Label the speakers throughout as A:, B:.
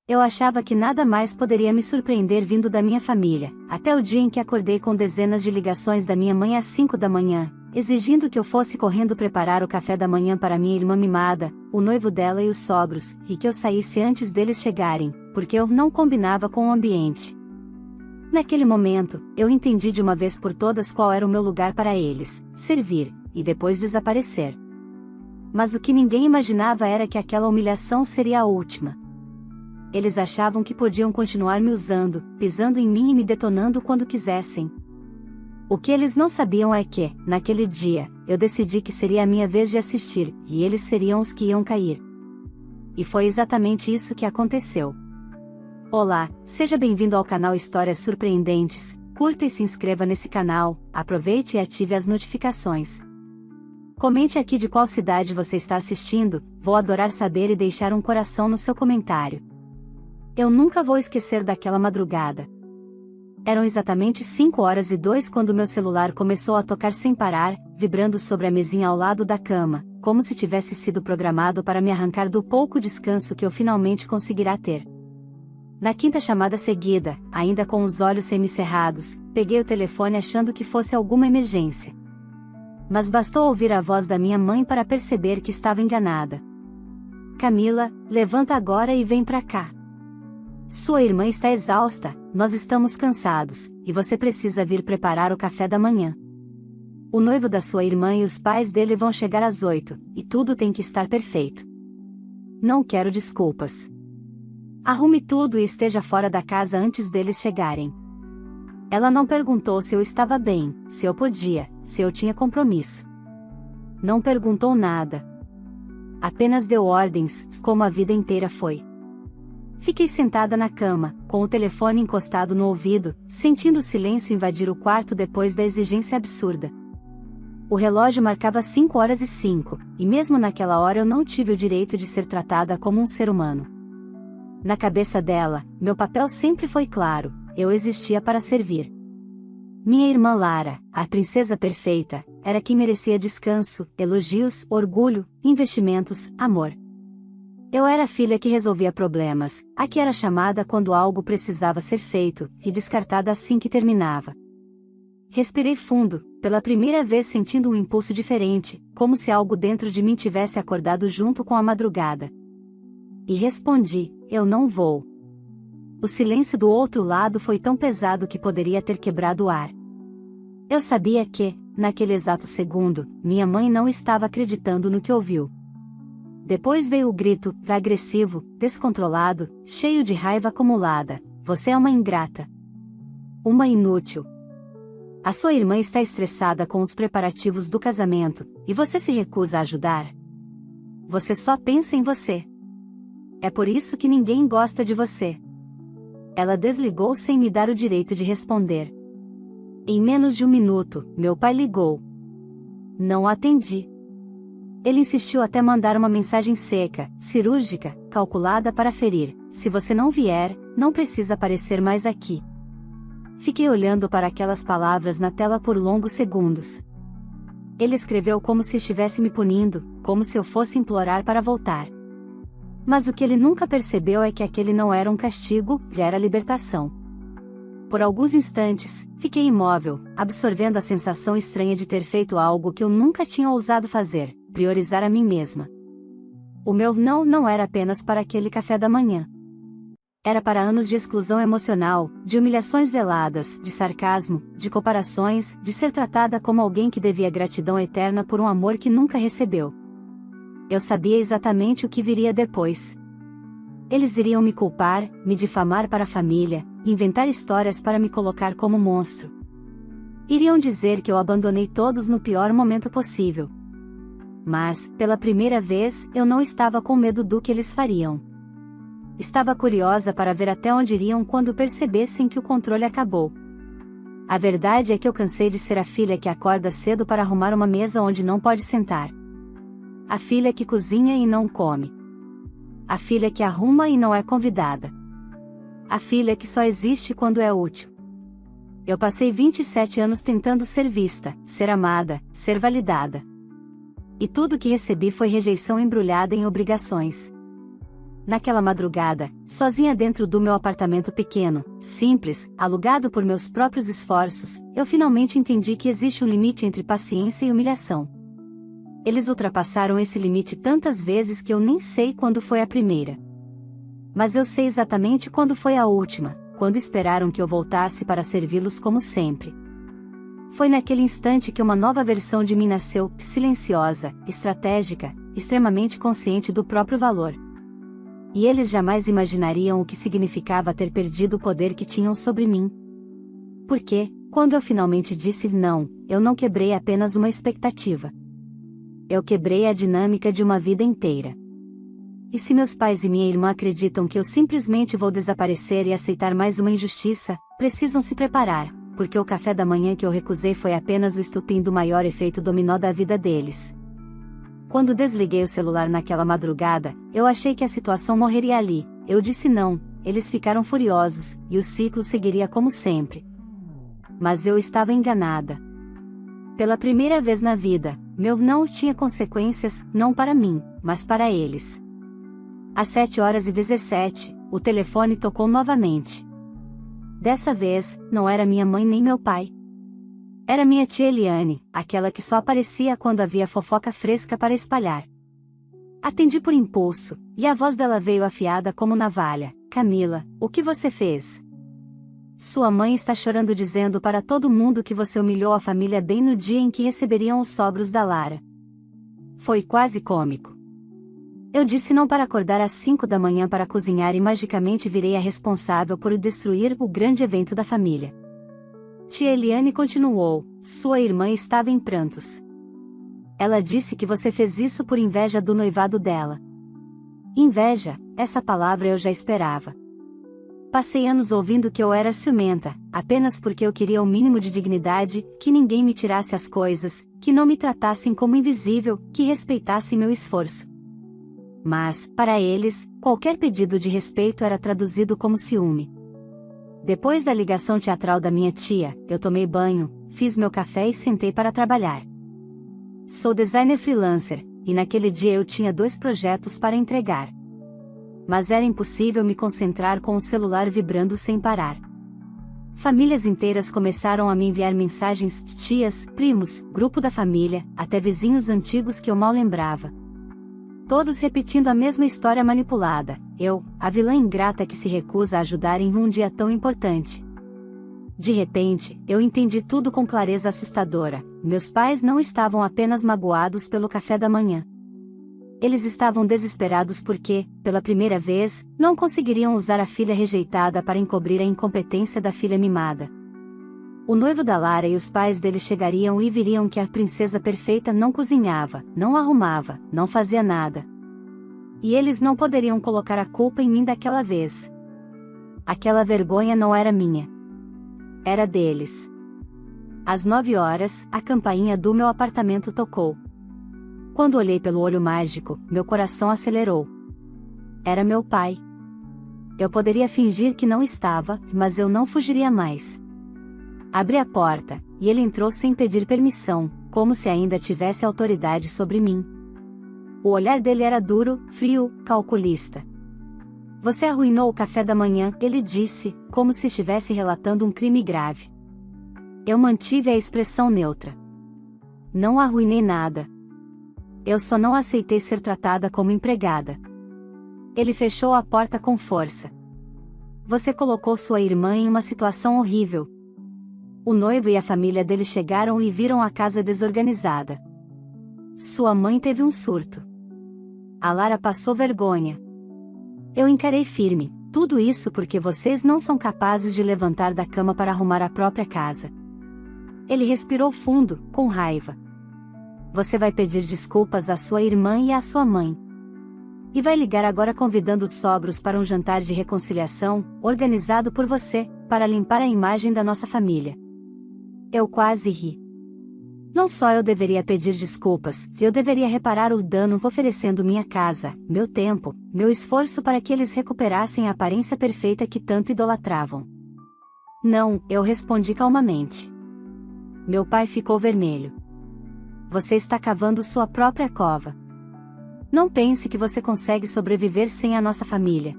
A: Eu achava que nada mais poderia me surpreender vindo da minha família, até o dia em que acordei com dezenas de ligações da minha mãe às 5 da manhã, exigindo que eu fosse correndo preparar o café da manhã para minha irmã mimada, o noivo dela e os sogros, e que eu saísse antes deles chegarem, porque eu não combinava com o ambiente. Naquele momento, eu entendi de uma vez por todas qual era o meu lugar para eles: servir, e depois desaparecer. Mas o que ninguém imaginava era que aquela humilhação seria a última. Eles achavam que podiam continuar me usando, pisando em mim e me detonando quando quisessem. O que eles não sabiam é que, naquele dia, eu decidi que seria a minha vez de assistir, e eles seriam os que iam cair. E foi exatamente isso que aconteceu. Olá, seja bem-vindo ao canal Histórias Surpreendentes. Curta e se inscreva nesse canal, aproveite e ative as notificações. Comente aqui de qual cidade você está assistindo, vou adorar saber e deixar um coração no seu comentário. Eu nunca vou esquecer daquela madrugada. Eram exatamente 5h02 quando meu celular começou a tocar sem parar, vibrando sobre a mesinha ao lado da cama, como se tivesse sido programado para me arrancar do pouco descanso que eu finalmente conseguirá ter. Na quinta chamada seguida, ainda com os olhos semicerrados, peguei o telefone achando que fosse alguma emergência. Mas bastou ouvir a voz da minha mãe para perceber que estava enganada. Camila, levanta agora e vem pra cá. Sua irmã está exausta, nós estamos cansados, e você precisa vir preparar o café da manhã. O noivo da sua irmã e os pais dele vão chegar às 8, e tudo tem que estar perfeito. Não quero desculpas. Arrume tudo e esteja fora da casa antes deles chegarem. Ela não perguntou se eu estava bem, se eu podia, se eu tinha compromisso. Não perguntou nada. Apenas deu ordens, como a vida inteira foi. Fiquei sentada na cama, com o telefone encostado no ouvido, sentindo o silêncio invadir o quarto depois da exigência absurda. O relógio marcava 5h05, e mesmo naquela hora eu não tive o direito de ser tratada como um ser humano. Na cabeça dela, meu papel sempre foi claro: eu existia para servir. Minha irmã Lara, a princesa perfeita, era quem merecia descanso, elogios, orgulho, investimentos, amor. Eu era a filha que resolvia problemas, a que era chamada quando algo precisava ser feito, e descartada assim que terminava. Respirei fundo, pela primeira vez sentindo um impulso diferente, como se algo dentro de mim tivesse acordado junto com a madrugada. E respondi: eu não vou. O silêncio do outro lado foi tão pesado que poderia ter quebrado o ar. Eu sabia que, naquele exato segundo, minha mãe não estava acreditando no que ouviu. Depois veio o grito, agressivo, descontrolado, cheio de raiva acumulada: você é uma ingrata. Uma inútil. A sua irmã está estressada com os preparativos do casamento, e você se recusa a ajudar? Você só pensa em você. É por isso que ninguém gosta de você. Ela desligou sem me dar o direito de responder. Em menos de um minuto, meu pai ligou. Não atendi. Ele insistiu até mandar uma mensagem seca, cirúrgica, calculada para ferir: se você não vier, não precisa aparecer mais aqui. Fiquei olhando para aquelas palavras na tela por longos segundos. Ele escreveu como se estivesse me punindo, como se eu fosse implorar para voltar. Mas o que ele nunca percebeu é que aquele não era um castigo, era libertação. Por alguns instantes, fiquei imóvel, absorvendo a sensação estranha de ter feito algo que eu nunca tinha ousado fazer: priorizar a mim mesma. O meu não era apenas para aquele café da manhã. Era para anos de exclusão emocional, de humilhações veladas, de sarcasmo, de comparações, de ser tratada como alguém que devia gratidão eterna por um amor que nunca recebeu. Eu sabia exatamente o que viria depois. Eles iriam me culpar, me difamar para a família, inventar histórias para me colocar como monstro. Iriam dizer que eu abandonei todos no pior momento possível. Mas, pela primeira vez, eu não estava com medo do que eles fariam. Estava curiosa para ver até onde iriam quando percebessem que o controle acabou. A verdade é que eu cansei de ser a filha que acorda cedo para arrumar uma mesa onde não pode sentar. A filha que cozinha e não come. A filha que arruma e não é convidada. A filha que só existe quando é útil. Eu passei 27 anos tentando ser vista, ser amada, ser validada. E tudo que recebi foi rejeição embrulhada em obrigações. naquela madrugada, sozinha dentro do meu apartamento pequeno, simples, alugado por meus próprios esforços, eu finalmente entendi que existe um limite entre paciência e humilhação. Eles ultrapassaram esse limite tantas vezes que eu nem sei quando foi a primeira. Mas eu sei exatamente quando foi a última, quando esperaram que eu voltasse para servi-los como sempre. Foi naquele instante que uma nova versão de mim nasceu, silenciosa, estratégica, extremamente consciente do próprio valor. E eles jamais imaginariam o que significava ter perdido o poder que tinham sobre mim. Porque, quando eu finalmente disse não, eu não quebrei apenas uma expectativa. Eu quebrei a dinâmica de uma vida inteira. E se meus pais e minha irmã acreditam que eu simplesmente vou desaparecer e aceitar mais uma injustiça, precisam se preparar, porque o café da manhã que eu recusei foi apenas o estupim do maior efeito dominó da vida deles. Quando desliguei o celular naquela madrugada, eu achei que a situação morreria ali. Eu disse não, eles ficaram furiosos, e o ciclo seguiria como sempre. Mas eu estava enganada. Pela primeira vez na vida, meu não tinha consequências, não para mim, mas para eles. Às 7h17, o telefone tocou novamente. Dessa vez, não era minha mãe nem meu pai. Era minha tia Eliane, aquela que só aparecia quando havia fofoca fresca para espalhar. Atendi por impulso, e a voz dela veio afiada como navalha. Camila, o que você fez? Sua mãe está chorando dizendo para todo mundo que você humilhou a família bem no dia em que receberiam os sogros da Lara. Foi quase cômico. Eu disse não para acordar às 5 da manhã para cozinhar e magicamente virei a responsável por destruir o grande evento da família. Tia Eliane continuou, sua irmã estava em prantos. Ela disse que você fez isso por inveja do noivado dela. Inveja, essa palavra eu já esperava. Passei anos ouvindo que eu era ciumenta, apenas porque eu queria o mínimo de dignidade, que ninguém me tirasse as coisas, que não me tratassem como invisível, que respeitassem meu esforço. Mas, para eles, qualquer pedido de respeito era traduzido como ciúme. Depois da ligação teatral da minha tia, eu tomei banho, fiz meu café e sentei para trabalhar. Sou designer freelancer, e naquele dia eu tinha 2 projetos para entregar. Mas era impossível me concentrar com o celular vibrando sem parar. Famílias inteiras começaram a me enviar mensagens, tias, primos, grupo da família, até vizinhos antigos que eu mal lembrava. Todos repetindo a mesma história manipulada, eu, a vilã ingrata que se recusa a ajudar em um dia tão importante. De repente, eu entendi tudo com clareza assustadora. Meus pais não estavam apenas magoados pelo café da manhã. Eles estavam desesperados porque, pela primeira vez, não conseguiriam usar a filha rejeitada para encobrir a incompetência da filha mimada. O noivo da Lara e os pais dele chegariam e viriam que a princesa perfeita não cozinhava, não arrumava, não fazia nada. E eles não poderiam colocar a culpa em mim daquela vez. Aquela vergonha não era minha. Era deles. Às 9h, a campainha do meu apartamento tocou. Quando olhei pelo olho mágico, meu coração acelerou. Era meu pai. Eu poderia fingir que não estava, mas eu não fugiria mais. Abri a porta, e ele entrou sem pedir permissão, como se ainda tivesse autoridade sobre mim. O olhar dele era duro, frio, calculista. Você arruinou o café da manhã, ele disse, como se estivesse relatando um crime grave. Eu mantive a expressão neutra. Não arruinei nada. Eu só não aceitei ser tratada como empregada. Ele fechou a porta com força. Você colocou sua irmã em uma situação horrível. O noivo e a família dele chegaram e viram a casa desorganizada. Sua mãe teve um surto. A Lara passou vergonha. Eu encarei firme, tudo isso porque vocês não são capazes de levantar da cama para arrumar a própria casa. Ele respirou fundo, com raiva. Você vai pedir desculpas à sua irmã e à sua mãe. E vai ligar agora convidando os sogros para um jantar de reconciliação, organizado por você, para limpar a imagem da nossa família. Eu quase ri. Não só eu deveria pedir desculpas, eu deveria reparar o dano oferecendo minha casa, meu tempo, meu esforço para que eles recuperassem a aparência perfeita que tanto idolatravam. Não, eu respondi calmamente. Meu pai ficou vermelho. Você está cavando sua própria cova. Não pense que você consegue sobreviver sem a nossa família.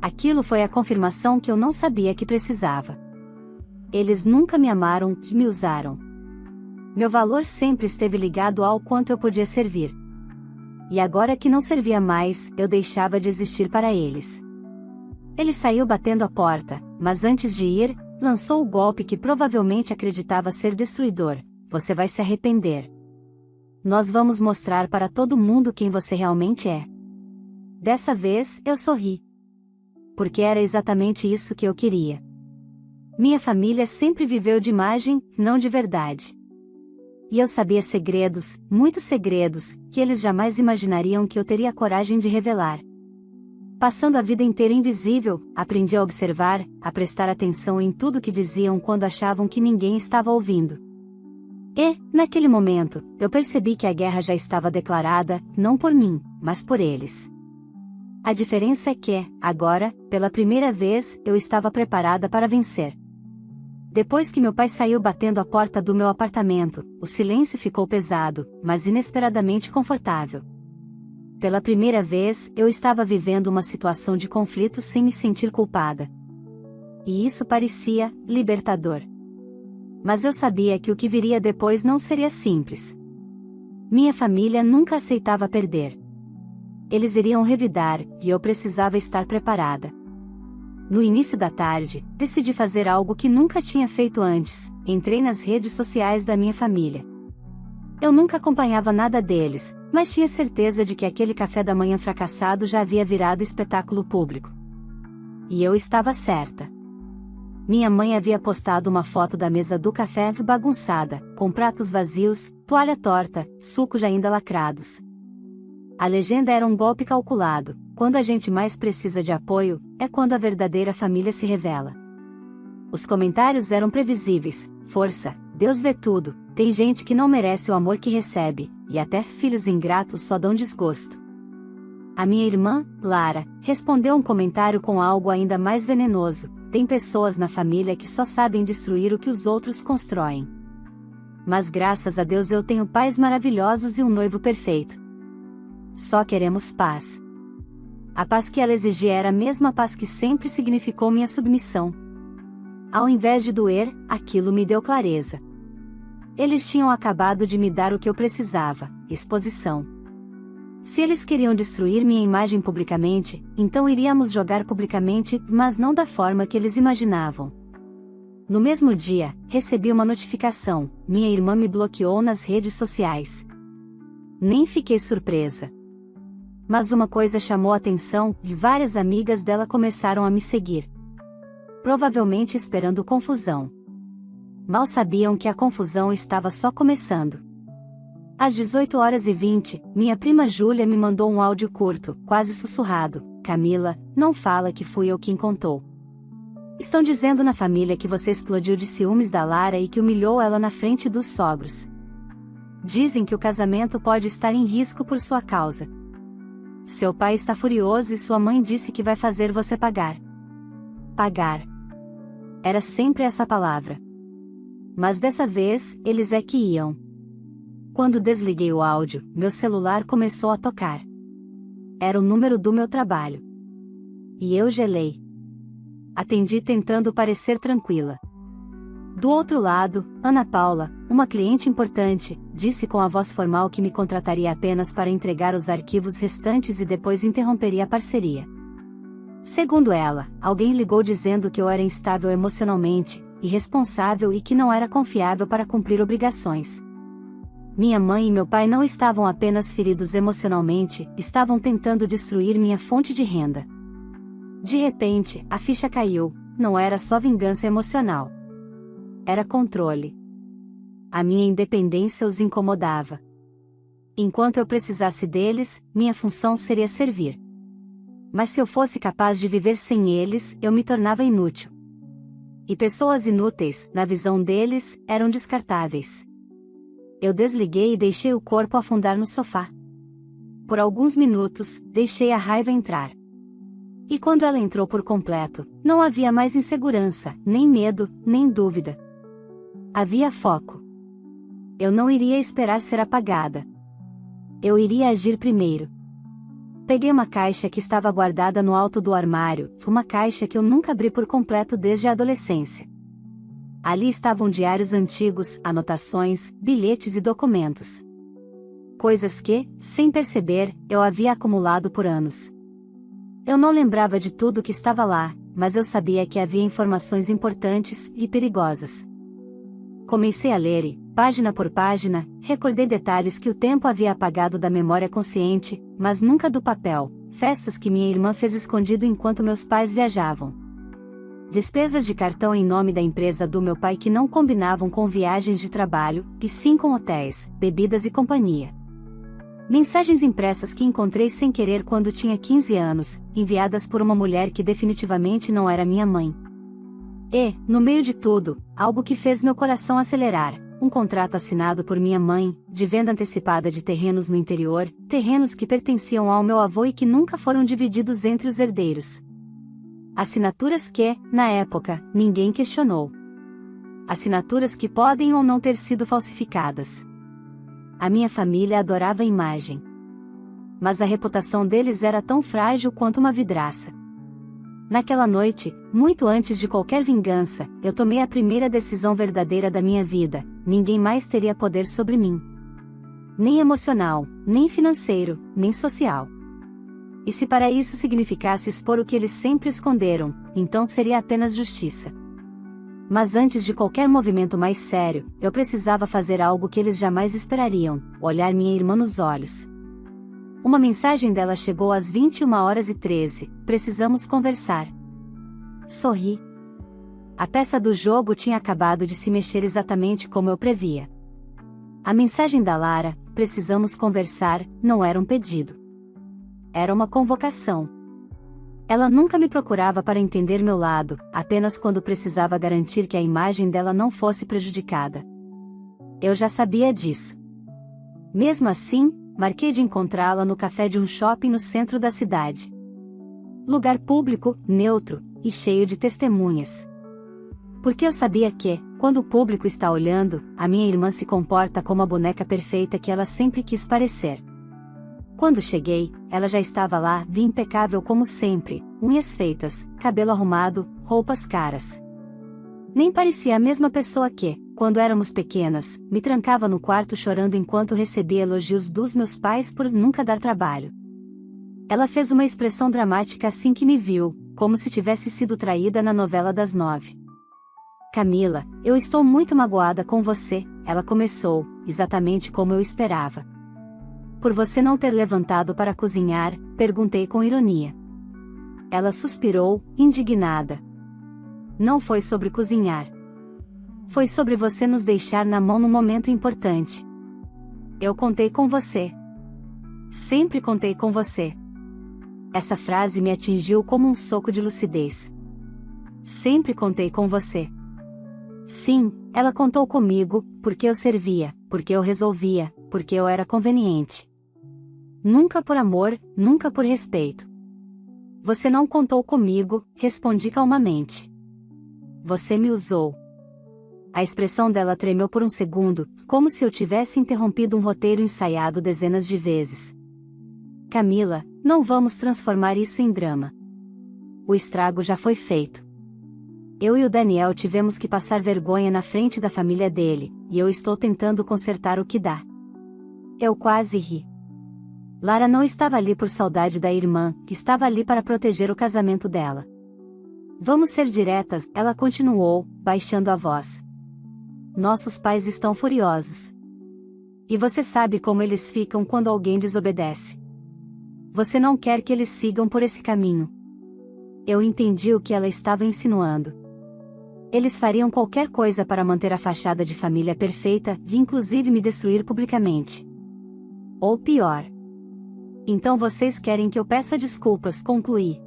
A: Aquilo foi a confirmação que eu não sabia que precisava. Eles nunca me amaram, me usaram. Meu valor sempre esteve ligado ao quanto eu podia servir. E agora que não servia mais, eu deixava de existir para eles. Ele saiu batendo a porta, mas antes de ir, lançou o golpe que provavelmente acreditava ser destruidor: você vai se arrepender. Nós vamos mostrar para todo mundo quem você realmente é. Dessa vez, eu sorri. Porque era exatamente isso que eu queria. Minha família sempre viveu de imagem, não de verdade. E eu sabia segredos, muitos segredos, que eles jamais imaginariam que eu teria coragem de revelar. Passando a vida inteira invisível, aprendi a observar, a prestar atenção em tudo que diziam quando achavam que ninguém estava ouvindo. E, naquele momento, eu percebi que a guerra já estava declarada, não por mim, mas por eles. A diferença é que, agora, pela primeira vez, eu estava preparada para vencer. Depois que meu pai saiu batendo a porta do meu apartamento, o silêncio ficou pesado, mas inesperadamente confortável. Pela primeira vez, eu estava vivendo uma situação de conflito sem me sentir culpada. E isso parecia libertador. Mas eu sabia que o que viria depois não seria simples. Minha família nunca aceitava perder. Eles iriam revidar, e eu precisava estar preparada. No início da tarde, decidi fazer algo que nunca tinha feito antes: entrei nas redes sociais da minha família. Eu nunca acompanhava nada deles, mas tinha certeza de que aquele café da manhã fracassado já havia virado espetáculo público. E eu estava certa. Minha mãe havia postado uma foto da mesa do café bagunçada, com pratos vazios, toalha torta, sucos ainda lacrados. A legenda era um golpe calculado: quando a gente mais precisa de apoio, é quando a verdadeira família se revela. Os comentários eram previsíveis: força, Deus vê tudo, tem gente que não merece o amor que recebe, e até filhos ingratos só dão desgosto. A minha irmã, Lara, respondeu um comentário com algo ainda mais venenoso: tem pessoas na família que só sabem destruir o que os outros constroem. Mas graças a Deus eu tenho pais maravilhosos e um noivo perfeito. Só queremos paz. A paz que ela exigia era a mesma paz que sempre significou minha submissão. Ao invés de doer, aquilo me deu clareza. Eles tinham acabado de me dar o que eu precisava: exposição. Se eles queriam destruir minha imagem publicamente, então iríamos jogar publicamente, mas não da forma que eles imaginavam. No mesmo dia, recebi uma notificação: minha irmã me bloqueou nas redes sociais. Nem fiquei surpresa. Mas uma coisa chamou a atenção, e várias amigas dela começaram a me seguir. Provavelmente esperando confusão. Mal sabiam que a confusão estava só começando. Às 18h20, minha prima Júlia me mandou um áudio curto, quase sussurrado: Camila, não fala que fui eu quem contou. Estão dizendo na família que você explodiu de ciúmes da Lara e que humilhou ela na frente dos sogros. Dizem que o casamento pode estar em risco por sua causa. Seu pai está furioso e sua mãe disse que vai fazer você pagar. Pagar. Era sempre essa palavra. Mas dessa vez, eles é que iam. Quando desliguei o áudio, meu celular começou a tocar. Era o número do meu trabalho. E eu gelei. Atendi tentando parecer tranquila. Do outro lado, Ana Paula, uma cliente importante, disse com a voz formal que me contrataria apenas para entregar os arquivos restantes e depois interromperia a parceria. Segundo ela, alguém ligou dizendo que eu era instável emocionalmente, irresponsável e que não era confiável para cumprir obrigações. Minha mãe e meu pai não estavam apenas feridos emocionalmente, estavam tentando destruir minha fonte de renda. De repente, a ficha caiu: não era só vingança emocional. Era controle. A minha independência os incomodava. Enquanto eu precisasse deles, minha função seria servir. Mas se eu fosse capaz de viver sem eles, eu me tornava inútil. E pessoas inúteis, na visão deles, eram descartáveis. Eu desliguei e deixei o corpo afundar no sofá. Por alguns minutos, deixei a raiva entrar. E quando ela entrou por completo, não havia mais insegurança, nem medo, nem dúvida. Havia foco. Eu não iria esperar ser apagada. Eu iria agir primeiro. Peguei uma caixa que estava guardada no alto do armário, uma caixa que eu nunca abri por completo desde a adolescência. Ali estavam diários antigos, anotações, bilhetes e documentos. Coisas que, sem perceber, eu havia acumulado por anos. Eu não lembrava de tudo que estava lá, mas eu sabia que havia informações importantes e perigosas. Comecei a ler e, página por página, recordei detalhes que o tempo havia apagado da memória consciente, mas nunca do papel, festas que minha irmã fez escondido enquanto meus pais viajavam. Despesas de cartão em nome da empresa do meu pai que não combinavam com viagens de trabalho, e sim com hotéis, bebidas e companhia. Mensagens impressas que encontrei sem querer quando tinha 15 anos, enviadas por uma mulher que definitivamente não era minha mãe. E, no meio de tudo, algo que fez meu coração acelerar, um contrato assinado por minha mãe, de venda antecipada de terrenos no interior, terrenos que pertenciam ao meu avô e que nunca foram divididos entre os herdeiros. Assinaturas que, na época, ninguém questionou. Assinaturas que podem ou não ter sido falsificadas. A minha família adorava a imagem. Mas a reputação deles era tão frágil quanto uma vidraça. Naquela noite, muito antes de qualquer vingança, eu tomei a primeira decisão verdadeira da minha vida: ninguém mais teria poder sobre mim. Nem emocional, nem financeiro, nem social. E se para isso significasse expor o que eles sempre esconderam, então seria apenas justiça. Mas antes de qualquer movimento mais sério, eu precisava fazer algo que eles jamais esperariam: olhar minha irmã nos olhos. Uma mensagem dela chegou às 21h13, precisamos conversar. Sorri. A peça do jogo tinha acabado de se mexer exatamente como eu previa. A mensagem da Lara, precisamos conversar, não era um pedido. Era uma convocação. Ela nunca me procurava para entender meu lado, apenas quando precisava garantir que a imagem dela não fosse prejudicada. Eu já sabia disso. Mesmo assim, marquei de encontrá-la no café de um shopping no centro da cidade. Lugar público, neutro, e cheio de testemunhas. Porque eu sabia que, quando o público está olhando, a minha irmã se comporta como a boneca perfeita que ela sempre quis parecer. Quando cheguei, ela já estava lá, impecável como sempre, unhas feitas, cabelo arrumado, roupas caras. Nem parecia a mesma pessoa que, quando éramos pequenas, me trancava no quarto chorando enquanto recebia elogios dos meus pais por nunca dar trabalho. Ela fez uma expressão dramática assim que me viu, como se tivesse sido traída na novela das 9. Camila, eu estou muito magoada com você, ela começou, exatamente como eu esperava. Por você não ter levantado para cozinhar, perguntei com ironia. Ela suspirou, indignada. Não foi sobre cozinhar. Foi sobre você nos deixar na mão num momento importante. Eu contei com você. Sempre contei com você. Essa frase me atingiu como um soco de lucidez. Sempre contei com você. Sim, ela contou comigo, porque eu servia, porque eu resolvia, porque eu era conveniente. Nunca por amor, nunca por respeito. Você não contou comigo, respondi calmamente. Você me usou. A expressão dela tremeu por um segundo, como se eu tivesse interrompido um roteiro ensaiado dezenas de vezes. Camila, não vamos transformar isso em drama. O estrago já foi feito. Eu e o Daniel tivemos que passar vergonha na frente da família dele, e eu estou tentando consertar o que dá. Eu quase ri. Lara não estava ali por saudade da irmã, que estava ali para proteger o casamento dela. Vamos ser diretas, ela continuou, baixando a voz. Nossos pais estão furiosos. E você sabe como eles ficam quando alguém desobedece. Você não quer que eles sigam por esse caminho. Eu entendi o que ela estava insinuando. Eles fariam qualquer coisa para manter a fachada de família perfeita, e inclusive me destruir publicamente. Ou pior. Então vocês querem que eu peça desculpas, concluí.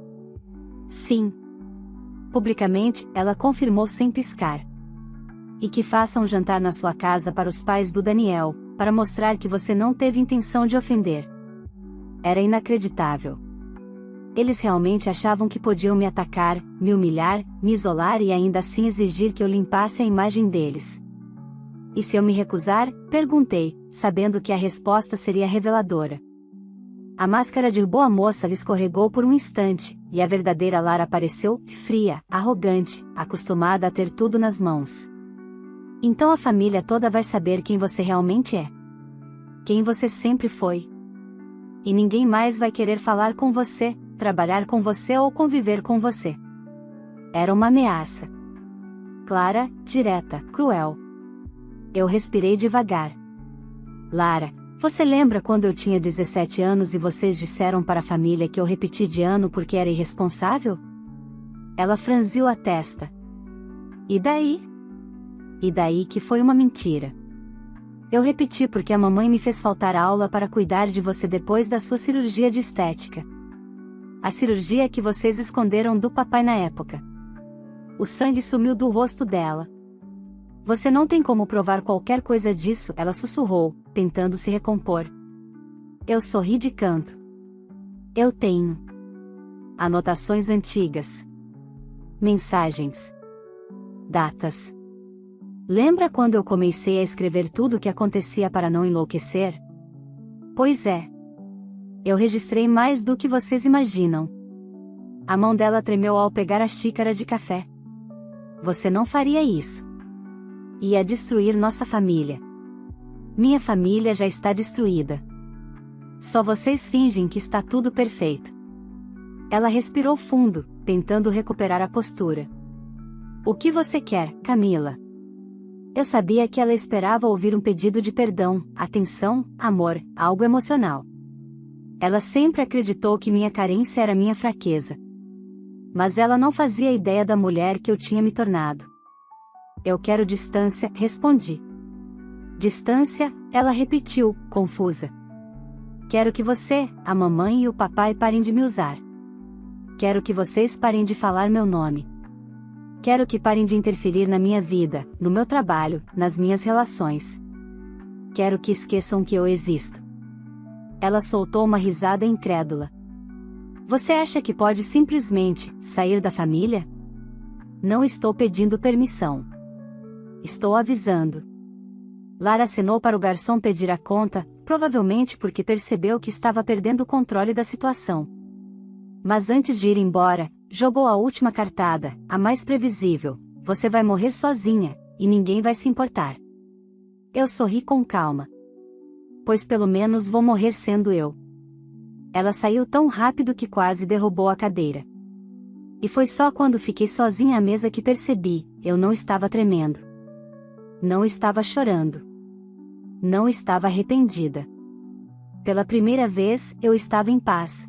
A: Sim. Publicamente, ela confirmou sem piscar. E que faça um jantar na sua casa para os pais do Daniel, para mostrar que você não teve intenção de ofender. Era inacreditável. Eles realmente achavam que podiam me atacar, me humilhar, me isolar e ainda assim exigir que eu limpasse a imagem deles. E se eu me recusar? Perguntei, sabendo que a resposta seria reveladora. A máscara de boa moça lhe escorregou por um instante, e a verdadeira Lara apareceu, fria, arrogante, acostumada a ter tudo nas mãos. Então a família toda vai saber quem você realmente é. Quem você sempre foi. E ninguém mais vai querer falar com você, trabalhar com você ou conviver com você. Era uma ameaça. Clara, direta, cruel. Eu respirei devagar. Lara, você lembra quando eu tinha 17 anos e vocês disseram para a família que eu repeti de ano porque era irresponsável? Ela franziu a testa. E daí? E daí que foi uma mentira. Eu repeti porque a mamãe me fez faltar aula para cuidar de você depois da sua cirurgia de estética. A cirurgia que vocês esconderam do papai na época. O sangue sumiu do rosto dela. Você não tem como provar qualquer coisa disso, ela sussurrou, tentando se recompor. Eu sorri de canto. Eu tenho. Anotações antigas. Mensagens. Datas. Lembra quando eu comecei a escrever tudo o que acontecia para não enlouquecer? Pois é. Eu registrei mais do que vocês imaginam. A mão dela tremeu ao pegar a xícara de café. Você não faria isso. Ia destruir nossa família. Minha família já está destruída. Só vocês fingem que está tudo perfeito. Ela respirou fundo, tentando recuperar a postura. O que você quer, Camila? Eu sabia que ela esperava ouvir um pedido de perdão, atenção, amor, algo emocional. Ela sempre acreditou que minha carência era minha fraqueza. Mas ela não fazia ideia da mulher que eu tinha me tornado. Eu quero distância, respondi. Distância, ela repetiu, confusa. Quero que você, a mamãe e o papai parem de me usar. Quero que vocês parem de falar meu nome. Quero que parem de interferir na minha vida, no meu trabalho, nas minhas relações. Quero que esqueçam que eu existo. Ela soltou uma risada incrédula. Você acha que pode simplesmente sair da família? Não estou pedindo permissão. Estou avisando. Lara acenou para o garçom pedir a conta, provavelmente porque percebeu que estava perdendo o controle da situação. Mas antes de ir embora, jogou a última cartada, a mais previsível: você vai morrer sozinha, e ninguém vai se importar. Eu sorri com calma. Pois pelo menos vou morrer sendo eu. Ela saiu tão rápido que quase derrubou a cadeira. E foi só quando fiquei sozinha à mesa que percebi, eu não estava tremendo. Não estava chorando. Não estava arrependida. Pela primeira vez, eu estava em paz.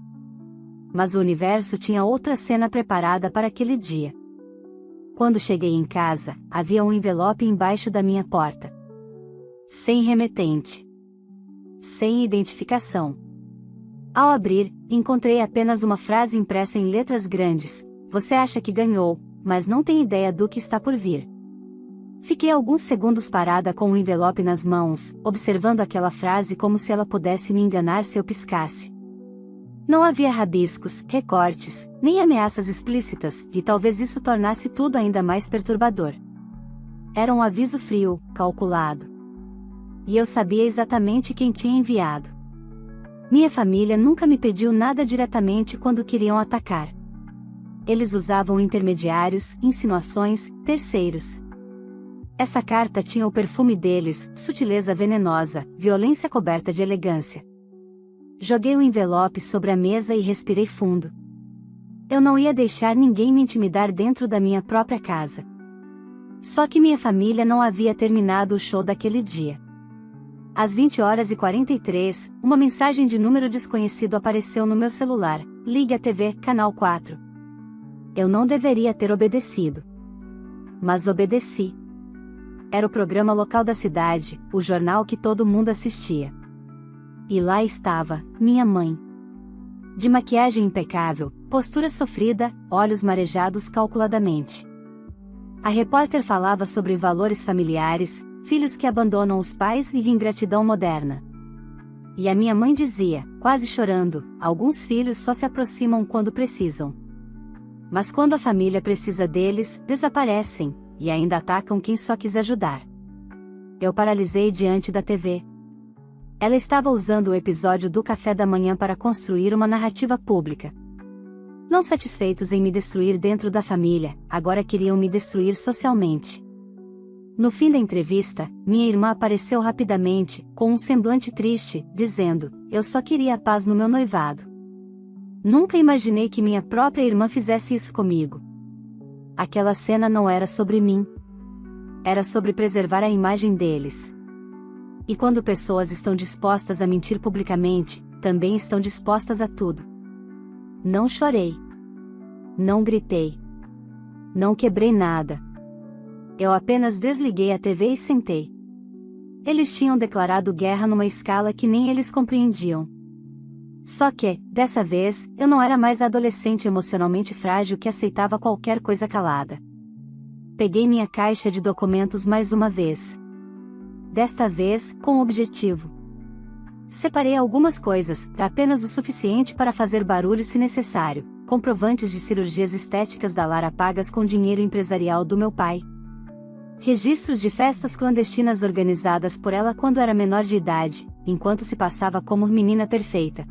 A: Mas o universo tinha outra cena preparada para aquele dia. Quando cheguei em casa, havia um envelope embaixo da minha porta. Sem remetente. Sem identificação. Ao abrir, encontrei apenas uma frase impressa em letras grandes: você acha que ganhou, mas não tem ideia do que está por vir. Fiquei alguns segundos parada com o envelope nas mãos, observando aquela frase como se ela pudesse me enganar se eu piscasse. Não havia rabiscos, recortes, nem ameaças explícitas, e talvez isso tornasse tudo ainda mais perturbador. Era um aviso frio, calculado. E eu sabia exatamente quem tinha enviado. Minha família nunca me pediu nada diretamente quando queriam atacar. Eles usavam intermediários, insinuações, terceiros. Essa carta tinha o perfume deles, sutileza venenosa, violência coberta de elegância. Joguei o envelope sobre a mesa e respirei fundo. Eu não ia deixar ninguém me intimidar dentro da minha própria casa. Só que minha família não havia terminado o show daquele dia. Às 20h43, uma mensagem de número desconhecido apareceu no meu celular: ligue a TV, canal 4. Eu não deveria ter obedecido. Mas obedeci. Era o programa local da cidade, o jornal que todo mundo assistia. E lá estava, minha mãe. De maquiagem impecável, postura sofrida, olhos marejados calculadamente. A repórter falava sobre valores familiares, filhos que abandonam os pais e ingratidão moderna. E a minha mãe dizia, quase chorando: alguns filhos só se aproximam quando precisam. Mas quando a família precisa deles, desaparecem, e ainda atacam quem só quis ajudar. Eu paralisei diante da TV. Ela estava usando o episódio do café da manhã para construir uma narrativa pública. Não satisfeitos em me destruir dentro da família, agora queriam me destruir socialmente. No fim da entrevista, minha irmã apareceu rapidamente, com um semblante triste, dizendo: "Eu só queria a paz no meu noivado. Nunca imaginei que minha própria irmã fizesse isso comigo." Aquela cena não era sobre mim. Era sobre preservar a imagem deles. E quando pessoas estão dispostas a mentir publicamente, também estão dispostas a tudo. Não chorei. Não gritei. Não quebrei nada. Eu apenas desliguei a TV e sentei. Eles tinham declarado guerra numa escala que nem eles compreendiam. Só que, dessa vez, eu não era mais a adolescente emocionalmente frágil que aceitava qualquer coisa calada. Peguei minha caixa de documentos mais uma vez. Desta vez, com objetivo. Separei algumas coisas, apenas o suficiente para fazer barulho se necessário, comprovantes de cirurgias estéticas da Lara pagas com dinheiro empresarial do meu pai. Registros de festas clandestinas organizadas por ela quando era menor de idade, enquanto se passava como menina perfeita.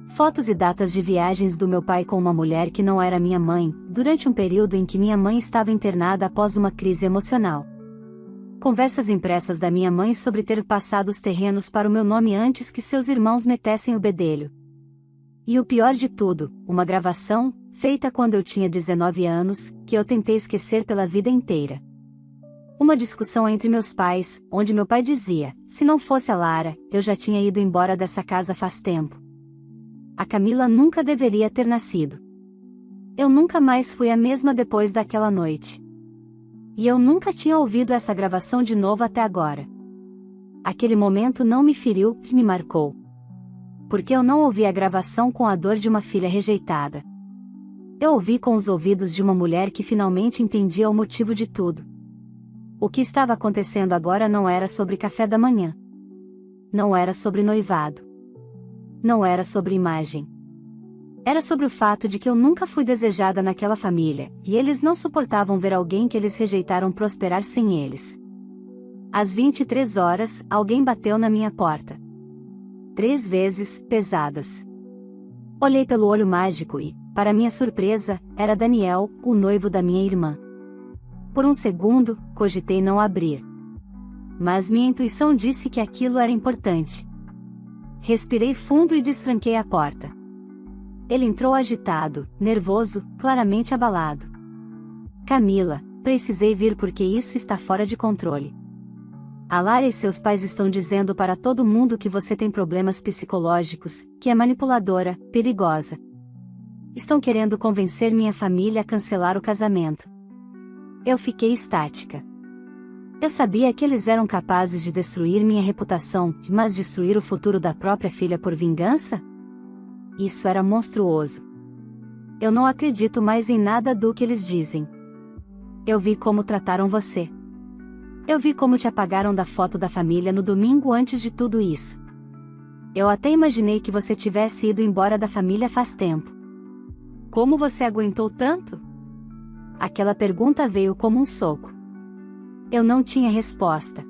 A: Fotos e datas de viagens do meu pai com uma mulher que não era minha mãe, durante um período em que minha mãe estava internada após uma crise emocional. Conversas impressas da minha mãe sobre ter passado os terrenos para o meu nome antes que seus irmãos metessem o bedelho. E o pior de tudo, uma gravação, feita quando eu tinha 19 anos, que eu tentei esquecer pela vida inteira. Uma discussão entre meus pais, onde meu pai dizia: "Se não fosse a Lara, eu já tinha ido embora dessa casa faz tempo. A Camila nunca deveria ter nascido." Eu nunca mais fui a mesma depois daquela noite. E eu nunca tinha ouvido essa gravação de novo até agora. Aquele momento não me feriu, me marcou. Porque eu não ouvi a gravação com a dor de uma filha rejeitada. Eu ouvi com os ouvidos de uma mulher que finalmente entendia o motivo de tudo. O que estava acontecendo agora não era sobre café da manhã. Não era sobre noivado. Não era sobre imagem. Era sobre o fato de que eu nunca fui desejada naquela família, e eles não suportavam ver alguém que eles rejeitaram prosperar sem eles. Às 23 horas, alguém bateu na minha porta. 3 vezes, pesadas. Olhei pelo olho mágico e, para minha surpresa, era Daniel, o noivo da minha irmã. Por um segundo, cogitei não abrir. Mas minha intuição disse que aquilo era importante. Respirei fundo e destranquei a porta. Ele entrou agitado, nervoso, claramente abalado. "Camila, precisei vir porque isso está fora de controle. A Lara e seus pais estão dizendo para todo mundo que você tem problemas psicológicos, que é manipuladora, perigosa. Estão querendo convencer minha família a cancelar o casamento." Eu fiquei estática. Eu sabia que eles eram capazes de destruir minha reputação, mas destruir o futuro da própria filha por vingança? Isso era monstruoso. Eu não acredito mais em nada do que eles dizem. Eu vi como trataram você. Eu vi como te apagaram da foto da família no domingo antes de tudo isso. Eu até imaginei que você tivesse ido embora da família faz tempo. Como você aguentou tanto? Aquela pergunta veio como um soco. Eu não tinha resposta.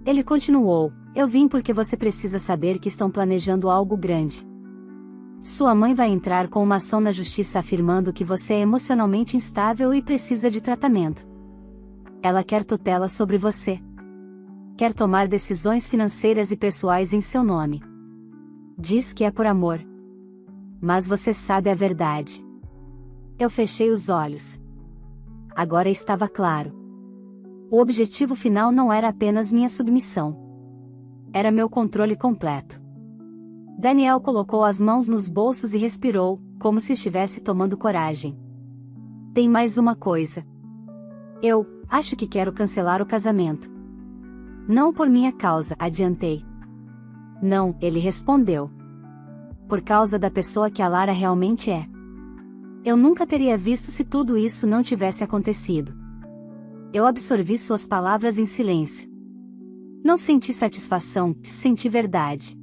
A: Ele continuou: "Eu vim porque você precisa saber que estão planejando algo grande. Sua mãe vai entrar com uma ação na justiça afirmando que você é emocionalmente instável e precisa de tratamento. Ela quer tutela sobre você. Quer tomar decisões financeiras e pessoais em seu nome. Diz que é por amor. Mas você sabe a verdade." Eu fechei os olhos. Agora estava claro. O objetivo final não era apenas minha submissão. Era meu controle completo. Daniel colocou as mãos nos bolsos e respirou, como se estivesse tomando coragem. "Tem mais uma coisa. Eu acho que quero cancelar o casamento." "Não por minha causa", adiantei. "Não", ele respondeu. "Por causa da pessoa que a Lara realmente é." Eu nunca teria visto se tudo isso não tivesse acontecido. Eu absorvi suas palavras em silêncio. Não senti satisfação, senti verdade.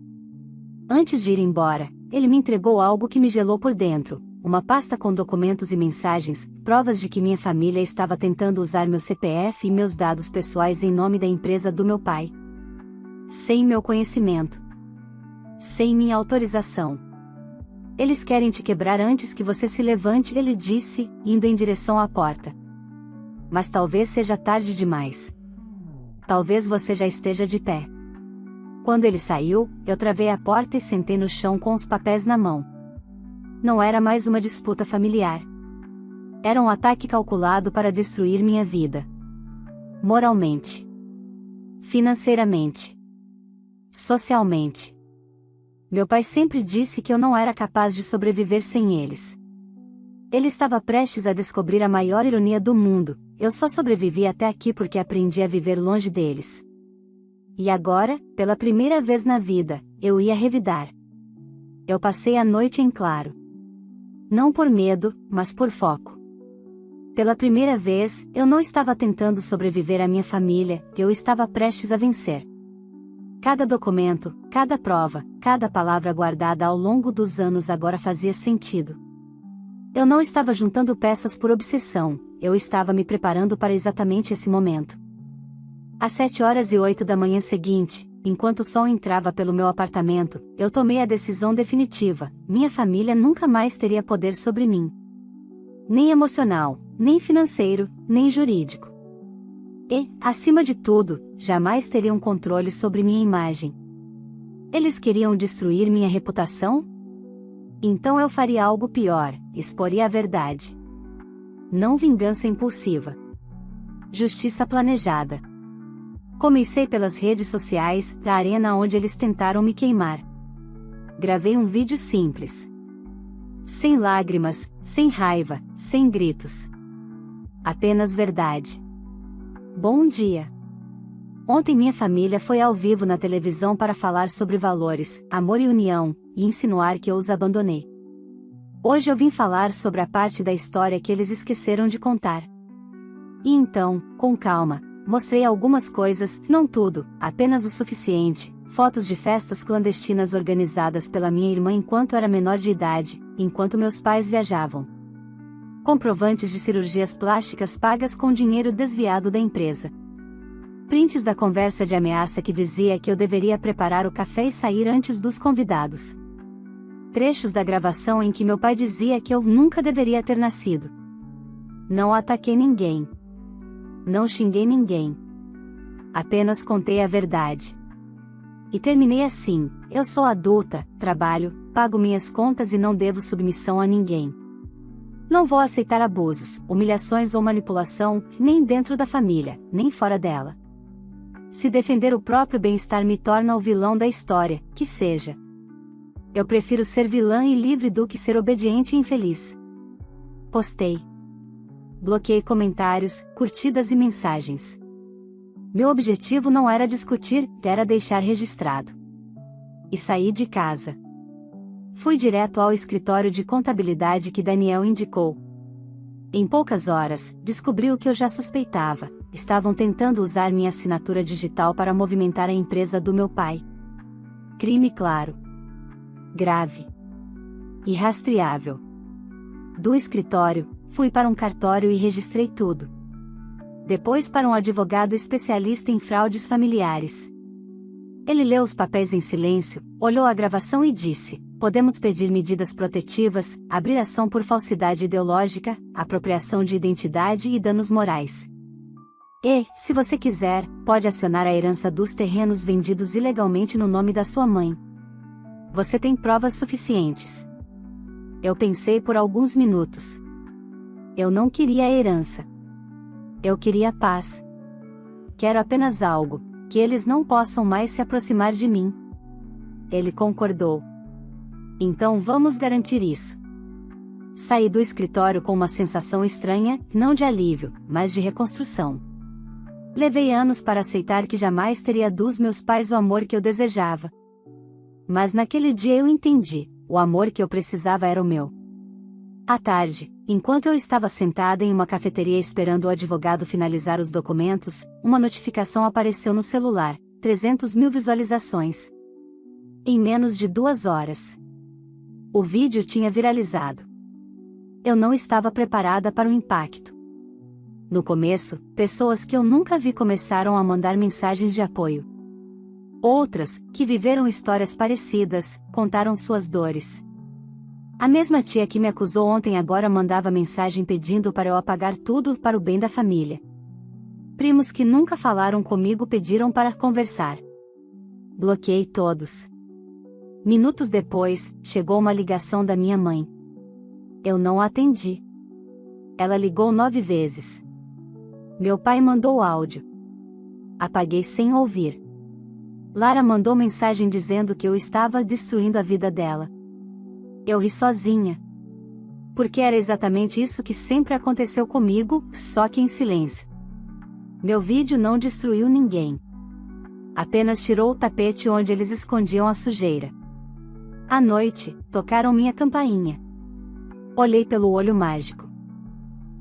A: Antes de ir embora, ele me entregou algo que me gelou por dentro, uma pasta com documentos e mensagens, provas de que minha família estava tentando usar meu CPF e meus dados pessoais em nome da empresa do meu pai. sem meu conhecimento, sem minha autorização. Eles querem te quebrar antes que você se levante, ele disse, indo em direção à porta. Mas talvez seja tarde demais. Talvez você já esteja de pé. Quando ele saiu, eu travei a porta e sentei no chão com os papéis na mão. Não era mais uma disputa familiar. Era um ataque calculado para destruir minha vida. Moralmente. Financeiramente. Socialmente. Meu pai sempre disse que eu não era capaz de sobreviver sem eles. Ele estava prestes a descobrir a maior ironia do mundo: eu só sobrevivi até aqui porque aprendi a viver longe deles. E agora, pela primeira vez na vida, eu ia revidar. Eu passei a noite em claro. Não por medo, mas por foco. Pela primeira vez, eu não estava tentando sobreviver à minha família, eu estava prestes a vencer. Cada documento, cada prova, cada palavra guardada ao longo dos anos agora fazia sentido. Eu não estava juntando peças por obsessão, eu estava me preparando para exatamente esse momento. Às 7h08 da manhã seguinte, enquanto o sol entrava pelo meu apartamento, eu tomei a decisão definitiva: minha família nunca mais teria poder sobre mim. Nem emocional, nem financeiro, nem jurídico. E, acima de tudo, jamais teriam controle sobre minha imagem. Eles queriam destruir minha reputação? Então eu faria algo pior: exporia a verdade. Não vingança impulsiva. Justiça planejada. Comecei pelas redes sociais, da arena onde eles tentaram me queimar. Gravei um vídeo simples. Sem lágrimas, sem raiva, sem gritos. Apenas verdade. Bom dia. Ontem minha família foi ao vivo na televisão para falar sobre valores, amor e união, e insinuar que eu os abandonei. Hoje eu vim falar sobre a parte da história que eles esqueceram de contar. E então, com calma, mostrei algumas coisas, não tudo, apenas o suficiente: fotos de festas clandestinas organizadas pela minha irmã enquanto era menor de idade, enquanto meus pais viajavam. Comprovantes de cirurgias plásticas pagas com dinheiro desviado da empresa. Prints da conversa de ameaça que dizia que eu deveria preparar o café e sair antes dos convidados. Trechos da gravação em que meu pai dizia que eu nunca deveria ter nascido. Não ataquei ninguém. Não xinguei ninguém. Apenas contei a verdade. E terminei assim: eu sou adulta, trabalho, pago minhas contas e não devo submissão a ninguém. Não vou aceitar abusos, humilhações ou manipulação, nem dentro da família, nem fora dela. Se defender o próprio bem-estar me torna o vilão da história, que seja. Eu prefiro ser vilã e livre do que ser obediente e infeliz. Postei. Bloqueei comentários, curtidas e mensagens. Meu objetivo não era discutir, era deixar registrado. E saí de casa. Fui direto ao escritório de contabilidade que Daniel indicou. Em poucas horas, descobri o que eu já suspeitava: estavam tentando usar minha assinatura digital para movimentar a empresa do meu pai. Crime claro. Grave. Irrastreável. Do escritório, fui para um cartório e registrei tudo. Depois para um advogado especialista em fraudes familiares. Ele leu os papéis em silêncio, olhou a gravação e disse: podemos pedir medidas protetivas, abrir ação por falsidade ideológica, apropriação de identidade e danos morais. E, se você quiser, pode acionar a herança dos terrenos vendidos ilegalmente no nome da sua mãe. Você tem provas suficientes. Eu pensei por alguns minutos. Eu não queria a herança. Eu queria paz. Quero apenas algo: que eles não possam mais se aproximar de mim. Ele concordou. Então vamos garantir isso. Saí do escritório com uma sensação estranha, não de alívio, mas de reconstrução. Levei anos para aceitar que jamais teria dos meus pais o amor que eu desejava. Mas naquele dia eu entendi: o amor que eu precisava era o meu. À tarde, enquanto eu estava sentada em uma cafeteria esperando o advogado finalizar os documentos, uma notificação apareceu no celular: 300.000 visualizações. Em menos de 2 horas. O vídeo tinha viralizado. Eu não estava preparada para o impacto. No começo, pessoas que eu nunca vi começaram a mandar mensagens de apoio. Outras, que viveram histórias parecidas, contaram suas dores. A mesma tia que me acusou ontem agora mandava mensagem pedindo para eu apagar tudo para o bem da família. Primos que nunca falaram comigo pediram para conversar. Bloqueei todos. Minutos depois, chegou uma ligação da minha mãe. Eu não atendi. Ela ligou 9 vezes. Meu pai mandou áudio. Apaguei sem ouvir. Lara mandou mensagem dizendo que eu estava destruindo a vida dela. Eu ri sozinha. Porque era exatamente isso que sempre aconteceu comigo, só que em silêncio. Meu vídeo não destruiu ninguém. Apenas tirou o tapete onde eles escondiam a sujeira. À noite, tocaram minha campainha. Olhei pelo olho mágico.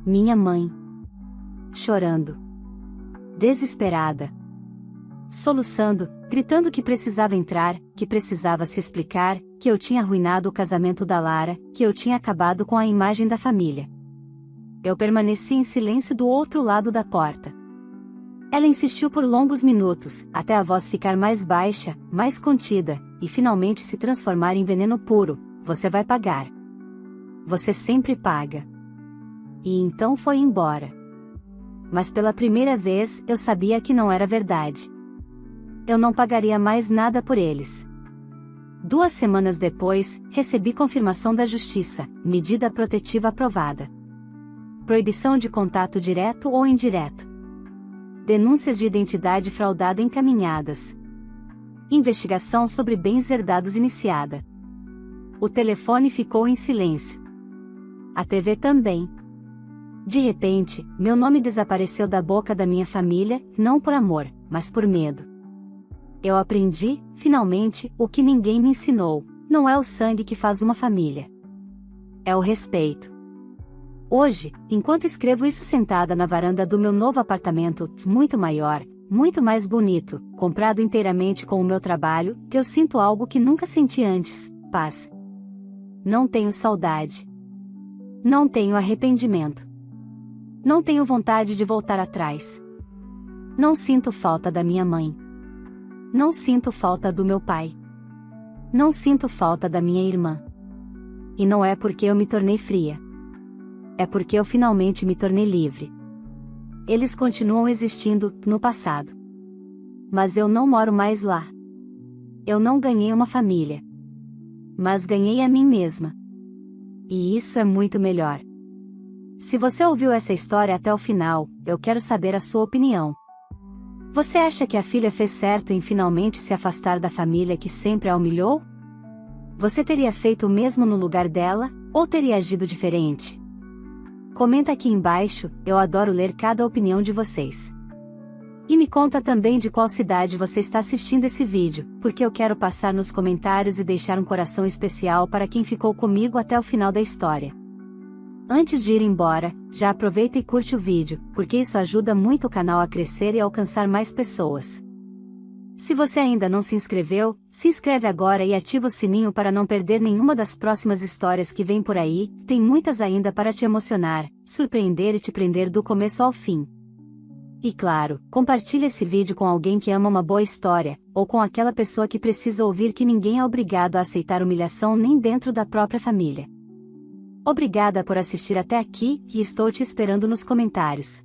A: Minha mãe. Chorando. Desesperada. Soluçando, gritando que precisava entrar, que precisava se explicar, que eu tinha arruinado o casamento da Lara, que eu tinha acabado com a imagem da família. Eu permaneci em silêncio do outro lado da porta. Ela insistiu por longos minutos, até a voz ficar mais baixa, mais contida, e finalmente se transformar em veneno puro. Você vai pagar. Você sempre paga. E então foi embora. Mas pela primeira vez eu sabia que não era verdade. Eu não pagaria mais nada por eles. 2 semanas depois, recebi confirmação da justiça, medida protetiva aprovada. Proibição de contato direto ou indireto. Denúncias de identidade fraudada encaminhadas. Investigação sobre bens herdados iniciada. O telefone ficou em silêncio. A TV também. De repente, meu nome desapareceu da boca da minha família, não por amor, mas por medo. Eu aprendi, finalmente, o que ninguém me ensinou: não é o sangue que faz uma família. É o respeito. Hoje, enquanto escrevo isso sentada na varanda do meu novo apartamento, muito maior, muito mais bonito, comprado inteiramente com o meu trabalho, eu sinto algo que nunca senti antes: paz. Não tenho saudade. Não tenho arrependimento. Não tenho vontade de voltar atrás. Não sinto falta da minha mãe. Não sinto falta do meu pai. Não sinto falta da minha irmã. E não é porque eu me tornei fria. É porque eu finalmente me tornei livre. Eles continuam existindo, no passado. Mas eu não moro mais lá. Eu não ganhei uma família. Mas ganhei a mim mesma. E isso é muito melhor. Se você ouviu essa história até o final, eu quero saber a sua opinião. Você acha que a filha fez certo em finalmente se afastar da família que sempre a humilhou? Você teria feito o mesmo no lugar dela, ou teria agido diferente? Comenta aqui embaixo, eu adoro ler cada opinião de vocês. E me conta também de qual cidade você está assistindo esse vídeo, porque eu quero passar nos comentários e deixar um coração especial para quem ficou comigo até o final da história. Antes de ir embora, já aproveita e curte o vídeo, porque isso ajuda muito o canal a crescer e alcançar mais pessoas. Se você ainda não se inscreveu, se inscreve agora e ativa o sininho para não perder nenhuma das próximas histórias que vem por aí, tem muitas ainda para te emocionar, surpreender e te prender do começo ao fim. E claro, compartilhe esse vídeo com alguém que ama uma boa história, ou com aquela pessoa que precisa ouvir que ninguém é obrigado a aceitar humilhação nem dentro da própria família. Obrigada por assistir até aqui, e estou te esperando nos comentários.